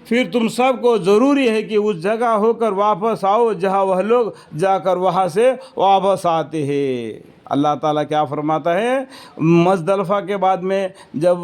پھر تم سب کو ضروری ہے کہ اس جگہ ہو کر واپس آؤ جہاں وہ لوگ جا کر وہاں سے واپس آتے ہیں۔ اللہ تعالیٰ کیا فرماتا ہے؟ مزدلفہ کے بعد میں جب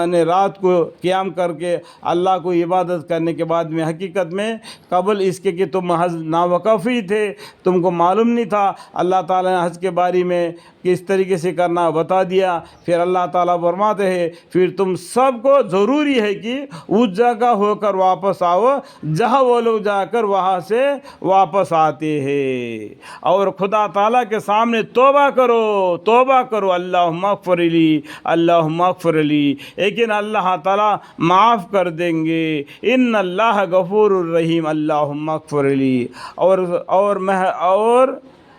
نے رات کو قیام کر کے اللہ کو عبادت کرنے کے بعد میں، حقیقت میں قبل اس کے کہ تم حج ناوقف ہی تھے، تم کو معلوم نہیں تھا، اللہ تعالیٰ نے حج کے بارے میں کس طریقے سے کرنا بتا دیا۔ پھر اللہ تعالیٰ فرماتے ہیں پھر تم سب کو ضروری ہے کہ اس جگہ ہو کر واپس آؤ جہاں وہ لوگ جا کر وہاں سے واپس آتے ہیں، اور خدا تعالیٰ کے سامنے توبہ کرو، اللہم اغفر لی، اللہم اغفر لی، لیکن اللہ تعالیٰ معاف کر دیں گے۔ ان اللہ غفور الرحیم، اللہم اغفر لی، اور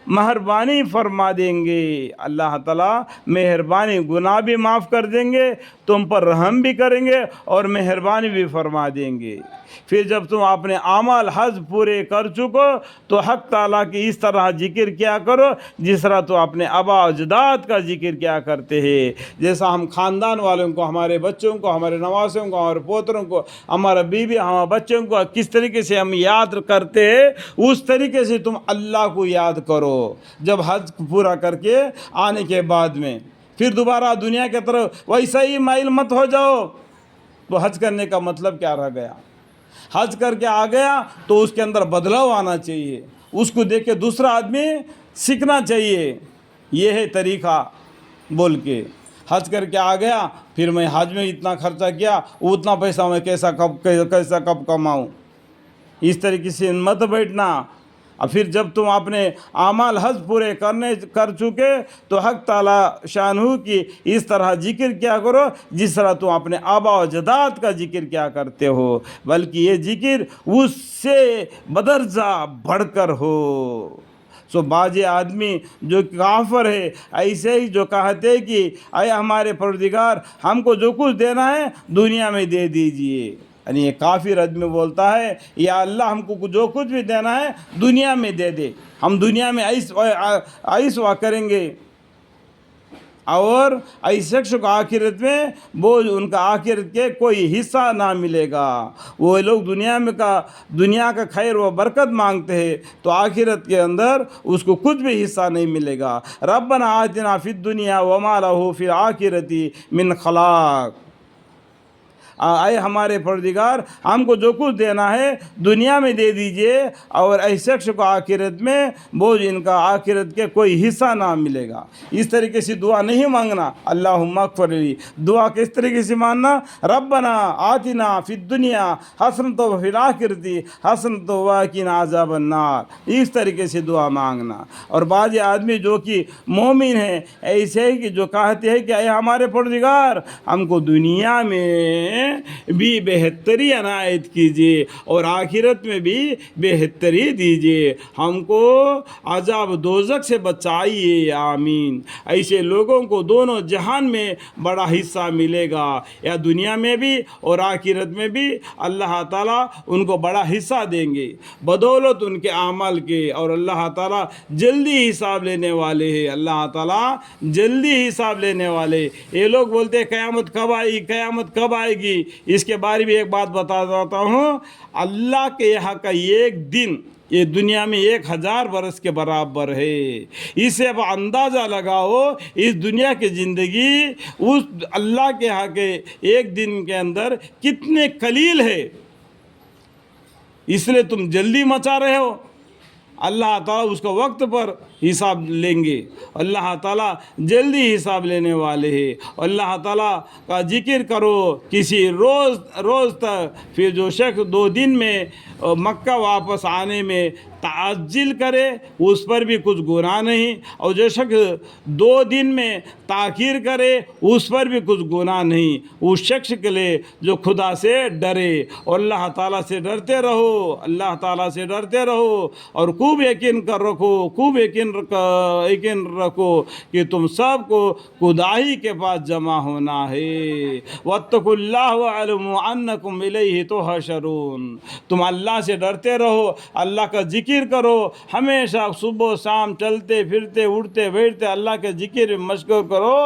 مہربانی فرما دیں گے۔ اللہ تعالیٰ مہربانی، گناہ بھی معاف کر دیں گے، تم پر رحم بھی کریں گے اور مہربانی بھی فرما دیں گے۔ پھر جب تم اپنے اعمال حج پورے کر چکو تو حق تعالیٰ کی اس طرح ذکر کیا کرو جس طرح تو اپنے آبا اجداد کا ذکر کیا کرتے ہیں، جیسا ہم خاندان والوں کو، ہمارے بچوں کو، ہمارے نواسوں کو، ہمارے پوتروں کو، ہمارا بیوی، ہمارے بچوں کو کس طریقے سے ہم یاد کرتے ہیں، اس طریقے سے تم اللہ کو یاد کرو جب حج پورا کر کے آنے کے بعد میں۔ پھر دوبارہ دنیا کی طرف ویسا ہی مائل مت ہو جاؤ۔ تو حج کرنے کا مطلب کیا رہ گیا؟ حج کر کے آ گیا تو اس کے اندر بدلاؤ آنا چاہیے، اس کو دیکھ کے دوسرا آدمی سیکھنا چاہیے، یہ ہے طریقہ بول کے۔ حج کر کے آ گیا پھر میں حج میں اتنا خرچہ کیا، اتنا پیسہ میں کیسا کب کماؤں، اس طریقے سے مت بیٹھنا۔ اور پھر جب تم اپنے اعمال حج پورے کر چکے تو حق تعالیٰ شانہ کی اس طرح ذکر کیا کرو جس طرح تم اپنے آبا و اجداد کا ذکر کیا کرتے ہو، بلکہ یہ ذکر اس سے بدرجہ بڑھ کر ہو۔ سو بعض آدمی جو کافر ہے ایسے ہی جو کہتے ہیں کہ اے ہمارے پروردگار ہم کو جو کچھ دینا ہے دنیا میں دے دیجئے، یعنی یہ کافر آدمی بولتا ہے یا اللہ ہم کو جو کچھ بھی دینا ہے دنیا میں دے دے، ہم دنیا میں عیش کریں گے، اور ایسے شخص کو آخرت میں بوجھ ان کا آخرت کے کوئی حصہ نہ ملے گا۔ وہ لوگ دنیا کا خیر و برکت مانگتے ہیں تو آخرت کے اندر اس کو کچھ بھی حصہ نہیں ملے گا۔ ربنا آتنا فی الدنیا وما لہ فی الآخرۃ من خلاق، اے ہمارے پروردگار ہم کو جو کچھ دینا ہے دنیا میں دے دیجئے، اور ایسے شخص کو آخرت میں بوجھ ان کا آخرت کے کوئی حصہ نہ ملے گا۔ اس طریقے سے دعا نہیں مانگنا، اللہم اغفر لی، دعا کس طریقے سے ماننا؟ ربنا آتنا فی الدنیا حسنۃ وفی الآخرۃ حسنۃ وقنا عذاب النار، اس طریقے سے دعا مانگنا۔ اور بعض آدمی جو کہ مومن ہیں ایسے ہی کہ جو کہتے ہیں کہ اے ہمارے پروردگار ہم کو دنیا میں بھی بہتری عنایت کیجیے اور آخرت میں بھی بہتری دیجیے، ہم کو عذاب دوزخ سے بچائیے، آمین۔ ایسے لوگوں کو دونوں جہان میں بڑا حصہ ملے گا، یا دنیا میں بھی اور آخرت میں بھی اللہ تعالیٰ ان کو بڑا حصہ دیں گے بدولت ان کے اعمال کے، اور اللہ تعالیٰ جلدی حساب لینے والے ہیں، اللہ تعالیٰ جلدی حساب لینے والے۔ یہ لوگ بولتے ہیں قیامت کب آئے گی، قیامت کب آئے گی، اس کے بارے میں ایک بات بتا دیتا ہوں، اللہ کے یہاں کا ایک دن یہ دنیا میں 1000 برس کے برابر ہے۔ اسے اب اندازہ لگاؤ اس دنیا کی زندگی اس اللہ کے یہاں کے ایک دن کے اندر کتنے قلیل ہے، اس لیے تم جلدی مچا رہے ہو۔ اللہ تعالیٰ اس کو وقت پر حساب لیں گے، اللہ تعالیٰ جلدی حساب لینے والے ہیں۔ اللہ تعالیٰ کا ذکر کرو کسی روز تک، پھر جو شخص 2 دن میں مکہ واپس آنے میں تعجل کرے اس پر بھی کچھ گناہ نہیں، اور جو شخص 2 دن میں تاخیر کرے اس پر بھی کچھ گناہ نہیں۔ اس شخص کے لیے جو خدا سے ڈرے اور اللہ تعالیٰ سے ڈرتے رہو، اللہ تعالیٰ سے ڈرتے رہو، اور خوب یقین کر رکھو، خوب یقین رکھو کہ تم سب کو خدائی کے پاس جمع ہونا ہے۔ واتقوا اللہ واعلموا انکم الیہ تحشرون، تم اللہ اللہ سے ڈرتے رہو، اللہ کا ذکر کرو، ہمیشہ صبح و شام چلتے پھرتے اٹھتے بیٹھتے اللہ کے ذکر مشغول کرو،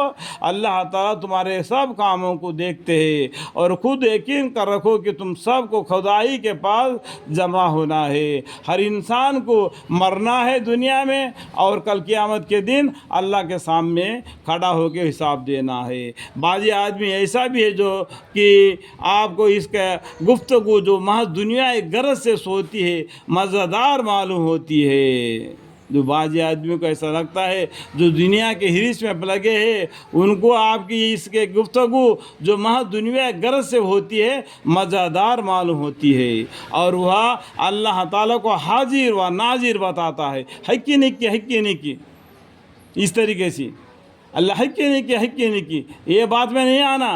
اللہ تعالیٰ تمہارے سب کاموں کو دیکھتے ہیں۔ اور خود یقین کر رکھو کہ تم سب کو خدائی کے پاس جمع ہونا ہے، ہر انسان کو مرنا ہے دنیا میں، اور کل قیامت کے دن اللہ کے سامنے کھڑا ہو کے حساب دینا ہے۔ بعض آدمی ایسا بھی ہے جو کہ آپ کو اس کا گفتگو جو محض دنیا ایک غرض سے ہوتی ہے مزیدار معلوم ہوتی ہے۔ جو بعض آدمیوں کو ایسا لگتا ہے جو دنیا کے حرص میں لگے ہیں، ان کو آپ کی اس کے گفتگو جو محض دنیا ایک غرض سے ہوتی ہے مزیدار معلوم ہوتی ہے، اور وہ اللہ تعالیٰ کو حاضر و ناظر بتاتا ہے، حق کی نہیں کی، حق کی نہیں کی، اس طریقے سے اللہ حق کی نہیں کی، حق کی نہیں کی، یہ بات میں نہیں آنا،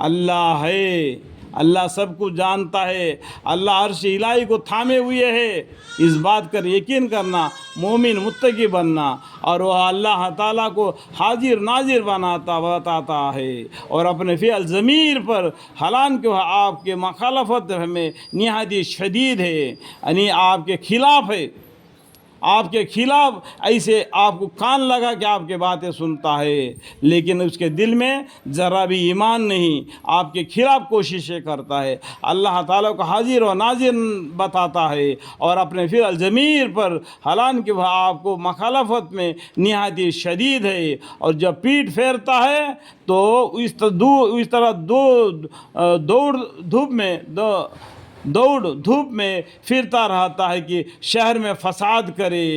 اللہ ہے، اللہ سب کو جانتا ہے، اللہ عرش الہی کو تھامے ہوئے ہے، اس بات کا یقین کرنا، مومن متقی بننا، اور وہ اللہ تعالیٰ کو حاضر ناظر بتاتا ہے، اور اپنے فعل ضمیر پر حالانکہ وہ آپ کے مخالفت میں نہایت شدید ہے، یعنی آپ کے خلاف ہے، آپ کے خلاف ایسے آپ کو کان لگا کہ آپ کے باتیں سنتا ہے، لیکن اس کے دل میں ذرا بھی ایمان نہیں، آپ کے خلاف کوششیں کرتا ہے، اللہ تعالیٰ کو حاضر و ناظر بتاتا ہے، اور اپنے فعل ضمیر پر حالانکہ وہ آپ کو مخالفت میں نہایت شدید ہے، اور جب پیٹھ پھیرتا ہے تو اس طرح دوڑ دھوپ میں پھرتا رہتا ہے کہ شہر میں فساد کرے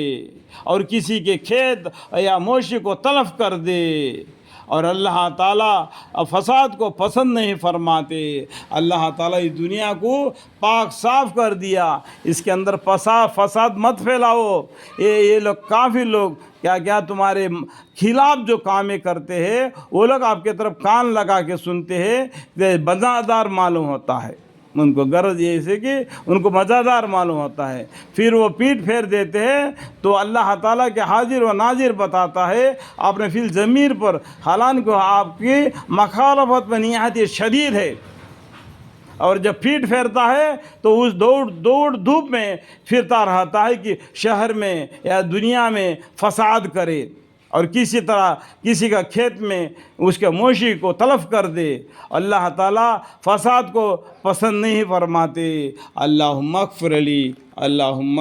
اور کسی کے کھیت یا مویشی کو تلف کر دے، اور اللہ تعالیٰ فساد کو پسند نہیں فرماتے۔ اللہ تعالیٰ اس دنیا کو پاک صاف کر دیا، اس کے اندر فساد مت پھیلاؤ، یہ لوگ کافی لوگ کیا تمہارے خلاف جو کامیں کرتے ہیں وہ لوگ آپ کی طرف کان لگا کے سنتے ہیں، مزیدار معلوم ہوتا ہے، ان کو غرض یہ ہے کہ ان کو مزیدار معلوم ہوتا ہے، پھر وہ پیٹھ پھیر دیتے ہیں تو اللہ تعالیٰ کے حاضر و ناظر بتاتا ہے اپنے فعل ضمیر پر، حالانکہ آپ کی مخالفت میں نہایت شدید ہے، اور جب پیٹھ پھیرتا ہے تو اس دوڑ دھوپ میں پھرتا رہتا ہے کہ شہر میں یا دنیا میں فساد کرے، اور کسی طرح کسی کا کھیت میں اس کے مویشی کو تلف کر دے۔ اللہ تعالیٰ فساد کو پسند نہیں فرماتے۔ اللہم اغفر لی، اللہم